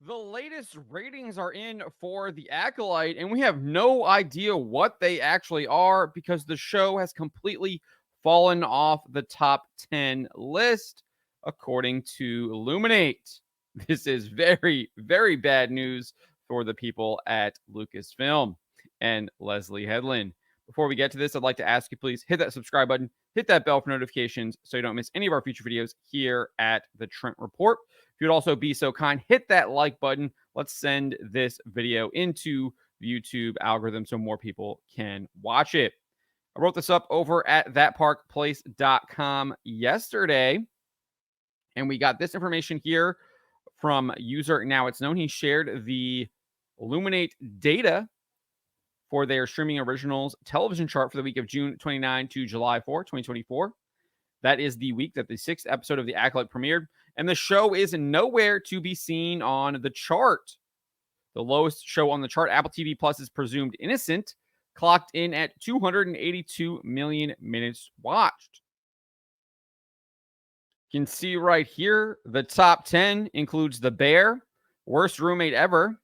The latest ratings are in for The Acolyte, and we have no idea what they actually are because the show has completely fallen off the top 10 list, according to Luminate. This is very, very bad news for the people at Lucasfilm and Leslye Headland. Before we get to this, I'd like to ask you please hit that subscribe button, hit that bell for notifications so you don't miss any of our future videos here at the Trent Report. If you'd also be so kind, hit that like button. Let's send this video into the YouTube algorithm so more people can watch it. I wrote this up over at thatparkplace.com yesterday, and we got this information here from user Now It's Known. He shared the Luminate data for their streaming originals television chart for the week of June 29 to July 4, 2024. That is the week that the 6th episode of The Acolyte premiered, and the show is nowhere to be seen on the chart. The lowest show on the chart, Apple TV Plus's Presumed Innocent, clocked in at 282 million minutes watched. You can see right here, the top 10 includes The Bear, Worst Roommate Ever,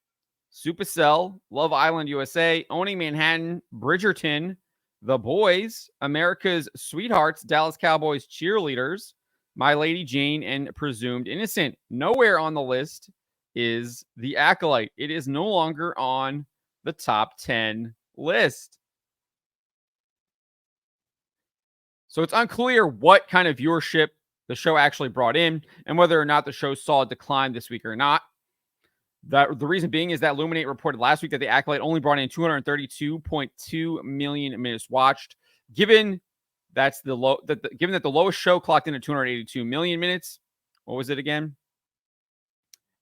Supercell, Love Island USA, Owning Manhattan, Bridgerton, The Boys, America's Sweethearts, Dallas Cowboys Cheerleaders, My Lady Jane, and Presumed Innocent. Nowhere on the list is The Acolyte. It is no longer on the top 10 list. So it's unclear what kind of viewership the show actually brought in and whether or not the show saw a decline this week or not. The reason being is that Luminate reported last week that The Acolyte only brought in 232.2 million minutes watched. Given that's the low, given that the lowest show clocked in at 282 million minutes, what was it again?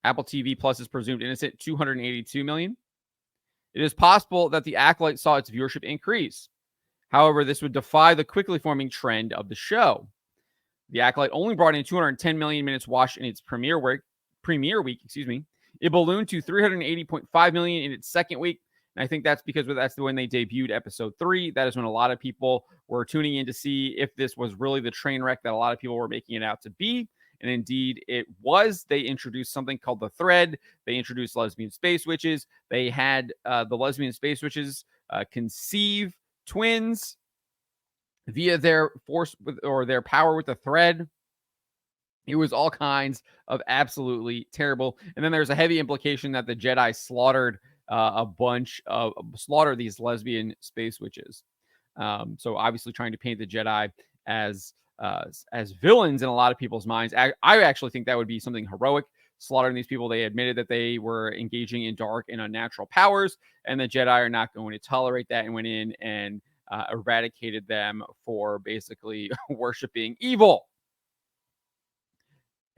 Apple TV Plus's Presumed Innocent, 282 million. It is possible that The Acolyte saw its viewership increase. However, this would defy the quickly forming trend of the show. The Acolyte only brought in 210 million minutes watched in its premiere week. It ballooned to 380.5 million in its second week. And I think that's because that's when they debuted episode 3. That is when a lot of people were tuning in to see if this was really the train wreck that a lot of people were making it out to be. And indeed, it was. They introduced something called the Thread. They introduced lesbian space witches. They had the lesbian space witches conceive twins via their force or their power with the Thread. It was all kinds of absolutely terrible. And then there's a heavy implication that the Jedi slaughtered these lesbian space witches. So obviously trying to paint the Jedi as villains in a lot of people's minds. I actually think that would be something heroic, slaughtering these people. They admitted that they were engaging in dark and unnatural powers, and the Jedi are not going to tolerate that and went in and eradicated them for basically worshiping evil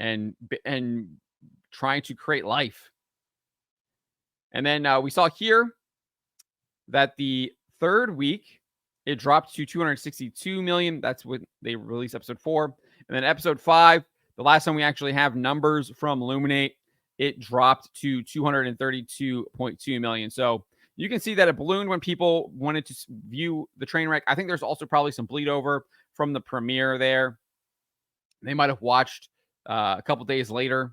and trying to create life. And then we saw here that the third week it dropped to 262 million. That's when they released episode 4. And then episode 5, the last time we actually have numbers from Luminate, it dropped to 232.2 million. So you can see that it ballooned when people wanted to view the train wreck. I think there's also probably some bleed over from the premiere there. They might have watched a couple days later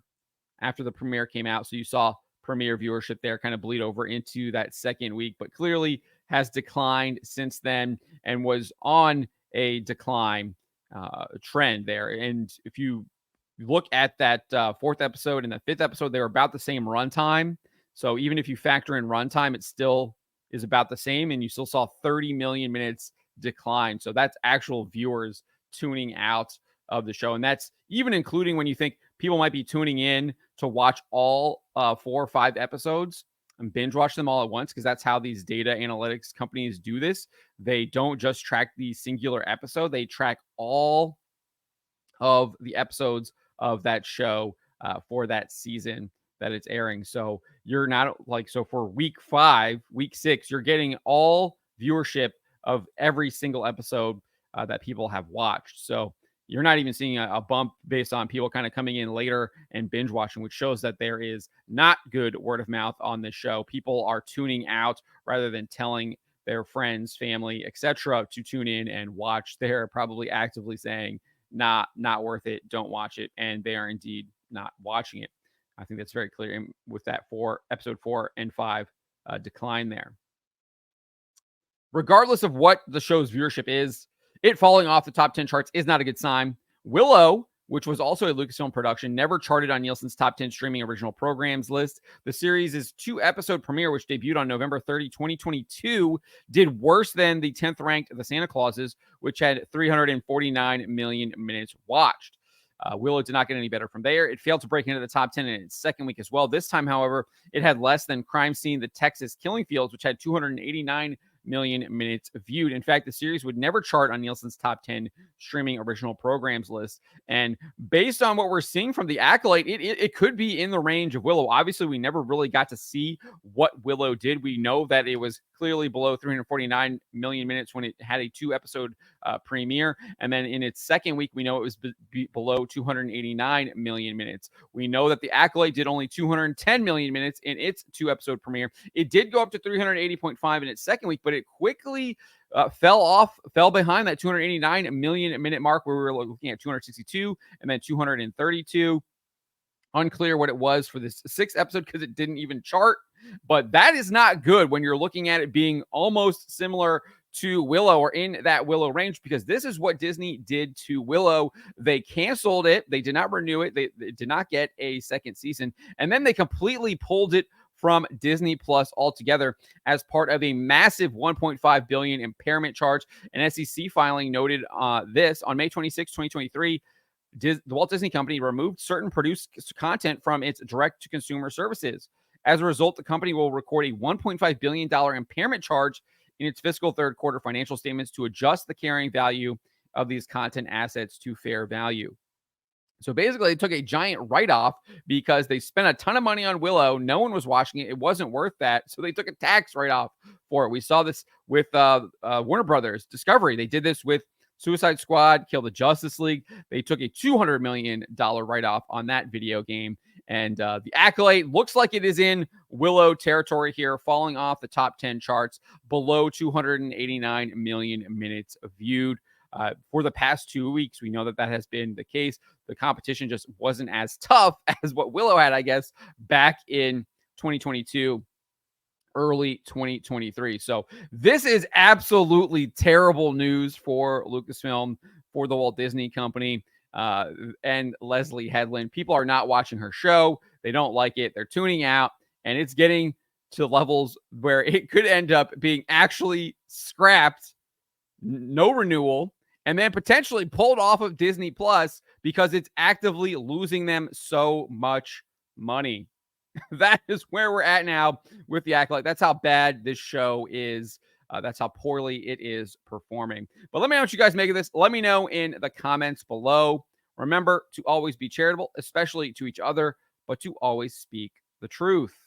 after the premiere came out. So you saw premiere viewership there kind of bleed over into that second week, but clearly has declined since then and was on a decline trend there. And if you look at that fourth episode and the fifth episode, they were about the same runtime. So even if you factor in runtime, it still is about the same, and you still saw 30 million minutes decline. So that's actual viewers tuning out of the show. And that's even including when you think people might be tuning in to watch all 4 or 5 episodes and binge watch them all at once, because that's how these data analytics companies do this. They don't just track the singular episode, they track all of the episodes of that show for that season that it's airing. So you're not so for week 5, week 6, you're getting all viewership of every single episode that people have watched. So you're not even seeing a bump based on people kind of coming in later and binge watching, which shows that there is not good word of mouth on this show. People are tuning out rather than telling their friends, family, etc. to tune in and watch. They're probably actively saying, not worth it, don't watch it. And they are indeed not watching it. I think that's very clear with that episode 4 and 5 decline there. Regardless of what the show's viewership is, it falling off the top 10 charts is not a good sign. Willow, which was also a Lucasfilm production, never charted on Nielsen's top 10 streaming original programs list. The series' 2-episode premiere, which debuted on November 30, 2022, did worse than the 10th ranked The Santa Clauses, which had 349 million minutes watched. Willow did not get any better from there. It failed to break into the top 10 in its second week as well. This time, however, it had less than Crime Scene, The Texas Killing Fields, which had 289 million minutes viewed. In fact, the series would never chart on Nielsen's top 10 streaming original programs list. And based on what we're seeing from the Acolyte, it could be in the range of Willow. Obviously, we never really got to see what Willow did. We know that it was clearly below 349 million minutes when it had a 2-episode premiere. And then in its second week, we know it was below 289 million minutes. We know that the Acolyte did only 210 million minutes in its 2-episode premiere. It did go up to 380.5 in its second week, but it quickly fell behind that 289 million minute mark where we were looking at 262 and then 232. Unclear what it was for this 6th episode because it didn't even chart, but that is not good when you're looking at it being almost similar to Willow or in that Willow range, because this is what Disney did to Willow. They canceled it. They did not renew it. They did not get a second season. And then they completely pulled it from Disney Plus altogether as part of a massive $1.5 billion impairment charge. An SEC filing noted this on May 26, 2023. The Walt Disney Company removed certain produced content from its direct-to-consumer services. As a result, the company will record a $1.5 billion impairment charge in its fiscal third quarter financial statements to adjust the carrying value of these content assets to fair value. So basically, they took a giant write-off because they spent a ton of money on Willow. No one was watching it. It wasn't worth that. So they took a tax write-off for it. We saw this with Warner Brothers Discovery. They did this with Suicide Squad, Kill the Justice League. They took a $200 million write-off on that video game. And the Acolyte looks like it is in Willow territory here, falling off the top 10 charts, below 289 million minutes viewed. For the past 2 weeks, we know that has been the case. The competition just wasn't as tough as what Willow had, I guess, back in 2022. Early 2023. So this is absolutely terrible news for Lucasfilm, for the Walt Disney Company, and Leslye Headland. People are not watching her show. They don't like it. They're tuning out, and it's getting to levels where it could end up being actually scrapped, no renewal, and then potentially pulled off of Disney Plus because it's actively losing them so much money. That is where we're at now with the Acolyte. That's how bad this show is. That's how poorly it is performing. But let me know what you guys make of this. Let me know in the comments below. Remember to always be charitable, especially to each other, but to always speak the truth.